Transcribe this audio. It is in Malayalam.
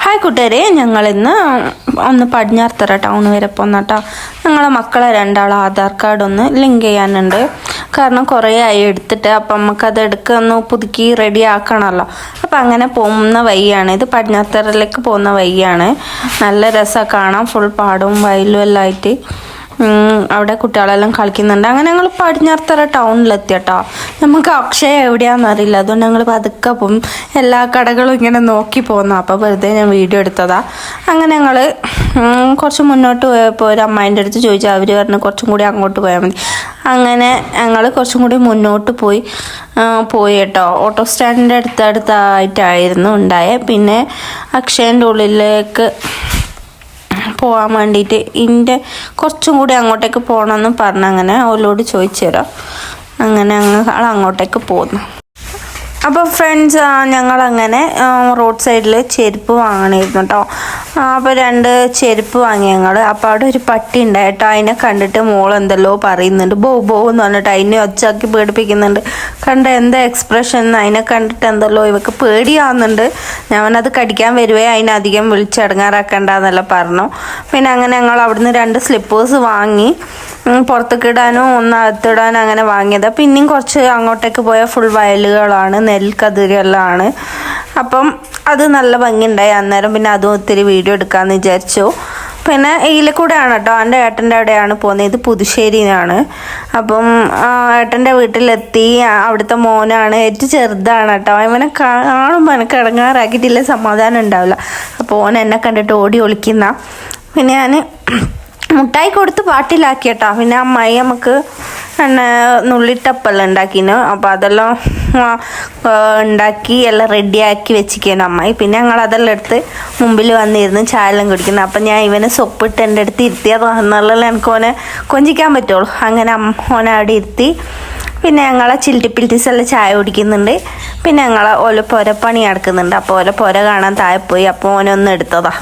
ഹായ് കൂട്ടുകാരെ, ഞങ്ങളിന്ന് ഒന്ന് പടിഞ്ഞാറത്തറ ടൗൺ വരെ പോന്നട്ടോ. ഞങ്ങളെ മക്കളെ രണ്ടാളും ആധാർ കാർഡ് ഒന്ന് ലിങ്ക് ചെയ്യാനുണ്ട്. കാരണം കുറേ ആയി എടുത്തിട്ട്, അപ്പം നമുക്കത് എടുക്കൊന്ന് പുതുക്കി റെഡി ആക്കണമല്ലോ. അപ്പം അങ്ങനെ പോകുന്ന വഴിയാണ് ഇത്. പടിഞ്ഞാറത്തറയിലേക്ക് പോകുന്ന വഴിയാണ്. നല്ല രസമാണ് കാണാൻ. ഫുൾ പാടവും വയലും എല്ലാം ആയിട്ട് അവിടെ കുട്ടികളെല്ലാം കളിക്കുന്നുണ്ട്. അങ്ങനെ ഞങ്ങൾ പടിഞ്ഞാറത്തറ ടൗണിലെത്തി കേട്ടോ. നമുക്ക് അക്ഷയ എവിടെയാണെന്നറിയില്ല, അതുകൊണ്ട് ഞങ്ങൾ പതുക്കെ പോകും. എല്ലാ കടകളും ഇങ്ങനെ നോക്കി പോകുന്നു. അപ്പോൾ വെറുതെ ഞാൻ വീഡിയോ എടുത്തതാ. അങ്ങനെ ഞങ്ങൾ കുറച്ച് മുന്നോട്ട് പോയപ്പോൾ ഒരു അമ്മായിൻ്റെ അടുത്ത് ചോദിച്ചാൽ അവർ പറഞ്ഞു കുറച്ചും കൂടി അങ്ങോട്ട് പോയാൽ മതി. അങ്ങനെ ഞങ്ങൾ കുറച്ചും കൂടി മുന്നോട്ട് പോയി കേട്ടോ. ഓട്ടോ സ്റ്റാൻഡിൻ്റെ അടുത്തായിട്ടായിരുന്നു ഉണ്ടായത്. പിന്നെ അക്ഷയൻ്റെ ഉള്ളിലേക്ക് പോകാൻ വേണ്ടിയിട്ട് ഇതിൻ്റെ കുറച്ചും കൂടി അങ്ങോട്ടേക്ക് പോകണമെന്ന് പറഞ്ഞ് അങ്ങനെ അവളോട് ചോദിച്ചു തരാം. അങ്ങനെ അങ്ങോട്ടേക്ക് പോകുന്നു. അപ്പോൾ ഫ്രണ്ട്സ്, ഞങ്ങളങ്ങനെ റോഡ് സൈഡിൽ ചെരുപ്പ് വാങ്ങണമായിരുന്നു കേട്ടോ. അപ്പോൾ 2 ചെരുപ്പ് വാങ്ങി ഞങ്ങൾ. അപ്പോൾ അവിടെ ഒരു പട്ടി ഉണ്ടായി കേട്ടോ. അതിനെ കണ്ടിട്ട് മോൾ എന്തെല്ലോ പറയുന്നുണ്ട്. ബോ എന്ന് പറഞ്ഞിട്ട് അതിനെ ഒച്ചാക്കി പേടിപ്പിക്കുന്നുണ്ട്. കണ്ട എന്താ എക്സ്പ്രഷൻ, അതിനെ കണ്ടിട്ട് എന്തെല്ലോ ഇവക്ക് പേടിയാവുന്നുണ്ട്. ഞാനത് കടിക്കാൻ വരുവേ, അതിനധികം വിളിച്ചടങ്ങാറാക്കണ്ടെന്നെല്ലാം പറഞ്ഞു. പിന്നെ അങ്ങനെ ഞങ്ങൾ അവിടുന്ന് 2 സ്ലിപ്പേഴ്സ് വാങ്ങി. പുറത്തേക്ക് ഇടാനും ഒന്ന് അകത്തിടാനും അങ്ങനെ വാങ്ങിയത്. പിന്നെയും കുറച്ച് അങ്ങോട്ടേക്ക് പോയ ഫുൾ വയലുകളാണ്, നെൽക്കതിരെല്ലാം. അപ്പം അത് നല്ല ഭംഗിയുണ്ടായി അന്നേരം. പിന്നെ അതും ഒത്തിരി വീഡിയോ എടുക്കാമെന്ന് വിചാരിച്ചു. പിന്നെ ഇതിൽ കൂടെയാണ് കേട്ടോ, എൻ്റെ ഏട്ടൻ്റെ അവിടെയാണ് പോകുന്നത്. ഇത് പുതുശ്ശേരിയിലാണ്. അപ്പം ഏട്ടൻ്റെ വീട്ടിലെത്തി. അവിടുത്തെ മോനാണ്, ഏറ്റവും ചെറുതാണ് കേട്ടോ. അവനെ കാണുമ്പോൾ എനിക്ക് ഇടങ്ങാറാക്കിയിട്ടില്ല, സമാധാനം ഉണ്ടാവില്ല. അപ്പോൾ ഓൻ എന്നെ കണ്ടിട്ട് ഓടി ഒളിക്കുന്ന. പിന്നെ ഞാൻ മുട്ടായി കൊടുത്ത് പാട്ടിലാക്കി കേട്ടോ. പിന്നെ അമ്മായി നമുക്ക് നുള്ളിട്ടപ്പെല്ലാം ഉണ്ടാക്കിന്. അപ്പോൾ അതെല്ലാം ഉണ്ടാക്കി എല്ലാം റെഡിയാക്കി വെച്ചിരിക്കുന്നു അമ്മായി. പിന്നെ ഞങ്ങൾ അതെല്ലാം എടുത്ത് മുമ്പിൽ വന്നിരുന്ന് ചായ എല്ലാം കുടിക്കുന്നു. അപ്പം ഞാൻ ഇവനെ സൊപ്പിട്ട് എൻ്റെ അടുത്ത് ഇരുത്തിയത് എന്നുള്ളത് എനിക്ക് ഓനെ കൊഞ്ചിക്കാൻ പറ്റുള്ളൂ. അങ്ങനെ ഓനെ അവിടെ ഇരുത്തി. പിന്നെ ഞങ്ങളെ ചിൽറ്റിപ്പിൽറ്റീസെല്ലാം ചായ കുടിക്കുന്നുണ്ട്. പിന്നെ ഞങ്ങളെ ഓല പുര പണി നടക്കുന്നുണ്ട്. അപ്പോൾ ഓല പുര കാണാൻ താഴെ പോയി. അപ്പോൾ ഓനൊന്ന് എടുത്തതാ.